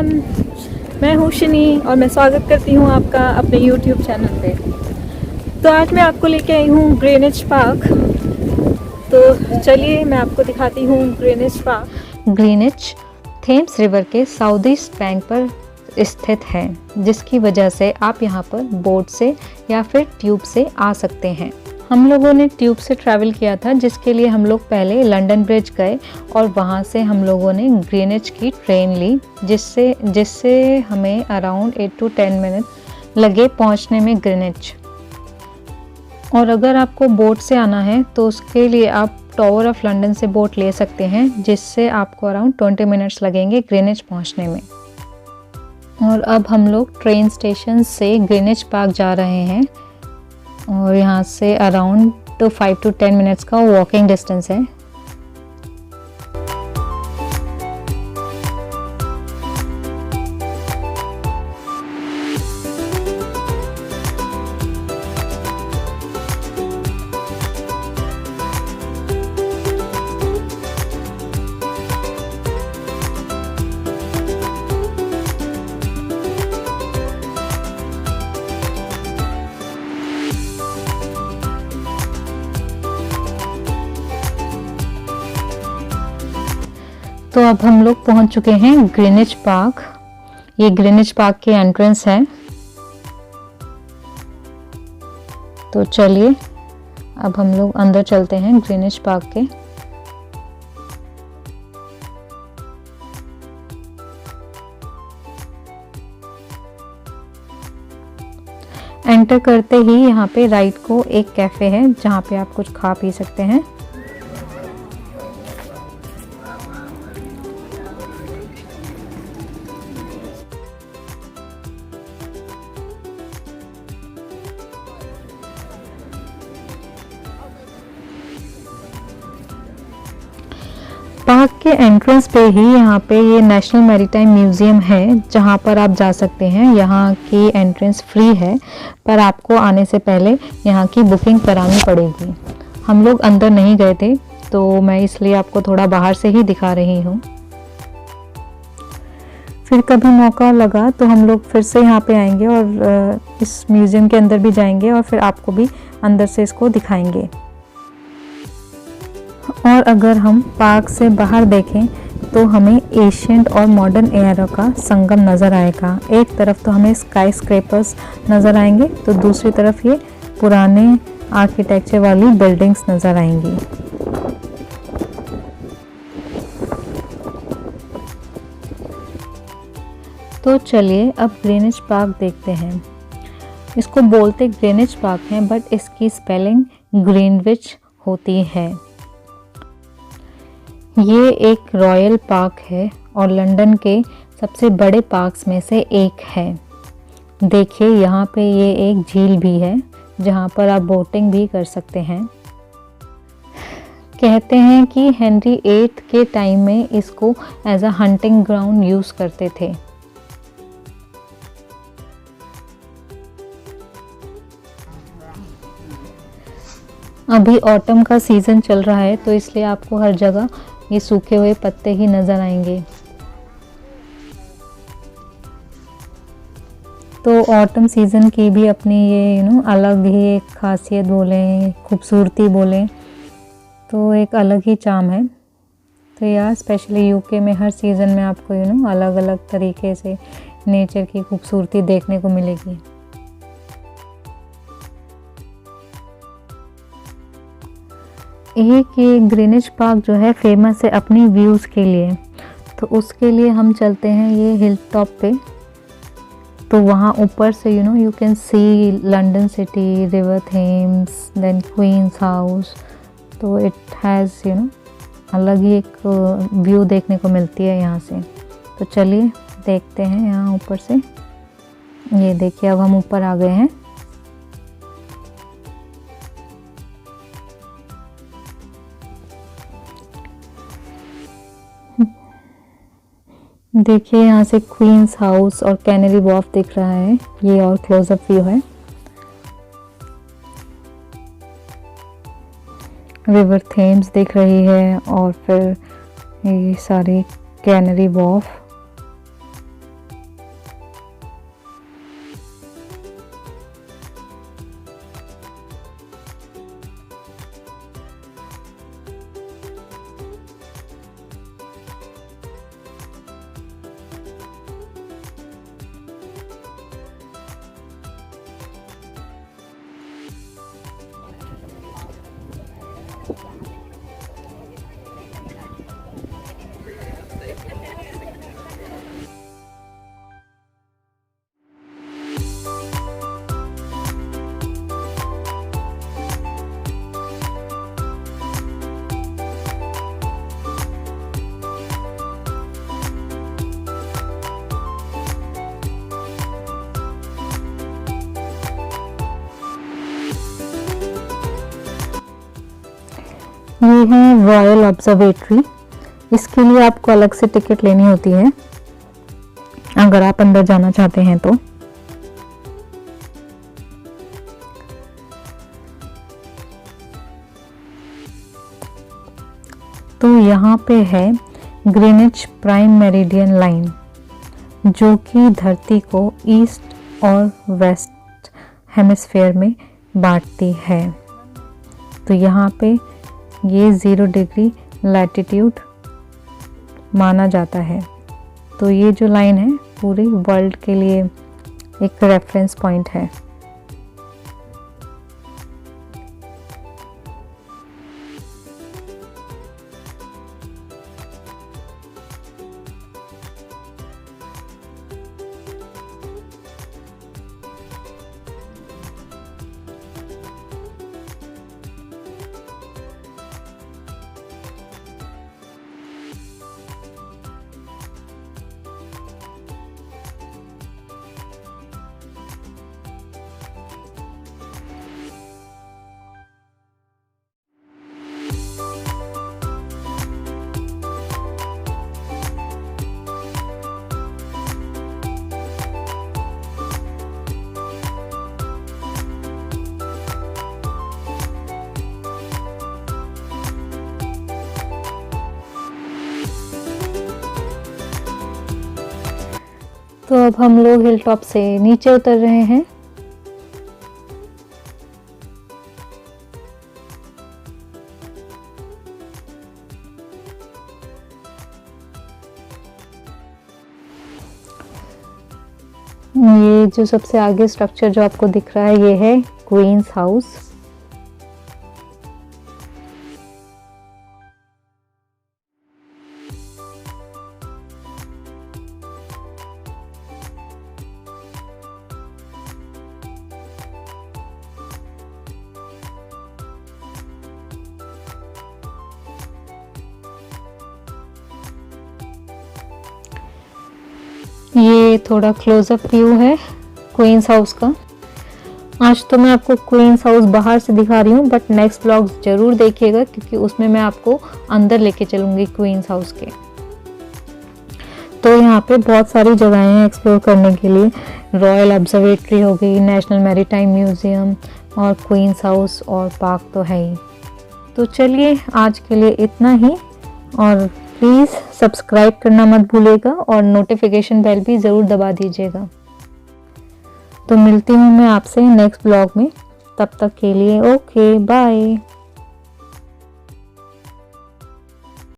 Everyone, मैं हूँ शिनी और मैं स्वागत करती हूँ आपका अपने YouTube चैनल पे। तो आज मैं आपको लेके आई हूँ ग्रीनिच पार्क। तो चलिए मैं आपको दिखाती हूँ Greenwich park. Greenwich Thames river के साउथ ईस्ट बैंक पर स्थित है, जिसकी वजह से आप यहाँ पर बोट से या फिर ट्यूब से आ सकते हैं। हम लोगों ने ट्यूब से ट्रैवल किया था, जिसके लिए हम लोग पहले लंदन ब्रिज गए और वहाँ से हम लोगों ने ग्रीनिच की ट्रेन ली, जिससे हमें अराउंड 8 to 10 मिनट लगे पहुँचने में ग्रीनिच। और अगर आपको बोट से आना है तो उसके लिए आप टावर ऑफ लंदन से बोट ले सकते हैं, जिससे आपको अराउंड 20 मिनट्स लगेंगे ग्रीनिच पहुँचने में। और अब हम लोग ट्रेन स्टेशन से ग्रीनिच पार्क जा रहे हैं और यहाँ से अराउंड 5 to 10 मिनट्स का वॉकिंग डिस्टेंस है। तो अब हम लोग पहुंच चुके हैं ग्रीनिच पार्क। ये ग्रीनिच पार्क की एंट्रेंस है। तो चलिए अब हम लोग अंदर चलते हैं ग्रीनिच पार्क के। एंटर करते ही यहाँ पे राइट को एक कैफ़े है, जहाँ पे आप कुछ खा पी सकते हैं। पार्क के एंट्रेंस पे ही यहाँ पे ये नेशनल मैरीटाइम म्यूज़ियम है, जहाँ पर आप जा सकते हैं। यहाँ की एंट्रेंस फ्री है, पर आपको आने से पहले यहाँ की बुकिंग करानी पड़ेगी। हम लोग अंदर नहीं गए थे, तो मैं इसलिए आपको थोड़ा बाहर से ही दिखा रही हूँ। फिर कभी मौका लगा तो हम लोग फिर से यहाँ पे आएंगे और इस म्यूज़ियम के अंदर भी जाएंगे और फिर आपको भी अंदर से इसको दिखाएंगे। और अगर हम पार्क से बाहर देखें तो हमें एशियंट और मॉडर्न एरा का संगम नज़र आएगा। एक तरफ तो हमें स्काई स्क्रैपर्स नज़र आएंगे, तो दूसरी तरफ ये पुराने आर्किटेक्चर वाली बिल्डिंग्स नज़र आएंगी। तो चलिए अब ग्रीनिच पार्क देखते हैं। इसको बोलते ग्रीनिच पार्क हैं, बट इसकी स्पेलिंग ग्रीनविच होती है। ये एक रॉयल पार्क है और लंदन के सबसे बड़े पार्क्स में से एक है। देखिए यहाँ पे ये एक झील भी है, जहाँ पर आप बोटिंग भी कर सकते हैं। कहते हैं कि हेनरी 8 के टाइम में इसको as a hunting ground use करते थे। अभी ऑटम का सीज़न चल रहा है, तो इसलिए आपको हर जगह ये सूखे हुए पत्ते ही नज़र आएंगे। तो ऑटम सीज़न की भी अपनी ये अलग ही एक खासियत बोलें, खूबसूरती बोलें, तो एक अलग ही चार्म है। तो यार स्पेशली यूके में हर सीज़न में आपको अलग अलग तरीके से नेचर की खूबसूरती देखने को मिलेगी। एक ये ग्रीनिच पार्क जो है फेमस है अपनी व्यूज़ के लिए, तो उसके लिए हम चलते हैं ये हिल टॉप पे। तो वहाँ ऊपर से you can see London city, river Thames, then Queen's House. तो इट हैज़ अलग ही एक व्यू देखने को मिलती है यहाँ से। तो चलिए देखते हैं यहाँ ऊपर से। ये देखिए अब हम ऊपर आ गए हैं। देखिए यहाँ से क्वींस हाउस और कैनरी वॉर्फ दिख रहा है। ये और क्लोजअप व्यू है। रिवर थेम्स दिख रही है और फिर ये सारी कैनरी वॉर्फ। ये है रॉयल ऑब्जर्वेटरी। इसके लिए आपको अलग से टिकट लेनी होती है अगर आप अंदर जाना चाहते हैं तो यहाँ पे है ग्रीनिच प्राइम मेरिडियन लाइन, जो कि धरती को ईस्ट और वेस्ट हेमिस्फेयर में बांटती है। तो यहाँ पे ये 0 डिग्री लैटिट्यूड माना जाता है। तो ये जो लाइन है पूरे वर्ल्ड के लिए एक रेफरेंस पॉइंट है। तो अब हम लोग हिल टॉप से नीचे उतर रहे हैं। ये जो सबसे आगे स्ट्रक्चर जो आपको दिख रहा है ये है क्वींस हाउस। ये थोड़ा क्लोजअप व्यू है क्वींस हाउस का। आज तो मैं आपको क्वींस हाउस बाहर से दिखा रही हूँ, बट नेक्स्ट व्लॉग जरूर देखिएगा क्योंकि उसमें मैं आपको अंदर लेके चलूँगी क्वींस हाउस के। तो यहाँ पे बहुत सारी जगहें हैं एक्सप्लोर करने के लिए। रॉयल ऑब्जर्वेटरी हो गई, नेशनल मैरीटाइम म्यूज़ियम और क्वींस हाउस और पार्क तो है ही। तो चलिए आज के लिए इतना ही, और प्लीज़ सब्सक्राइब करना मत भूलिएगा और नोटिफिकेशन बेल भी ज़रूर दबा दीजिएगा। तो मिलती हूँ मैं आपसे नेक्स्ट ब्लॉग में, तब तक के लिए ओके बाय।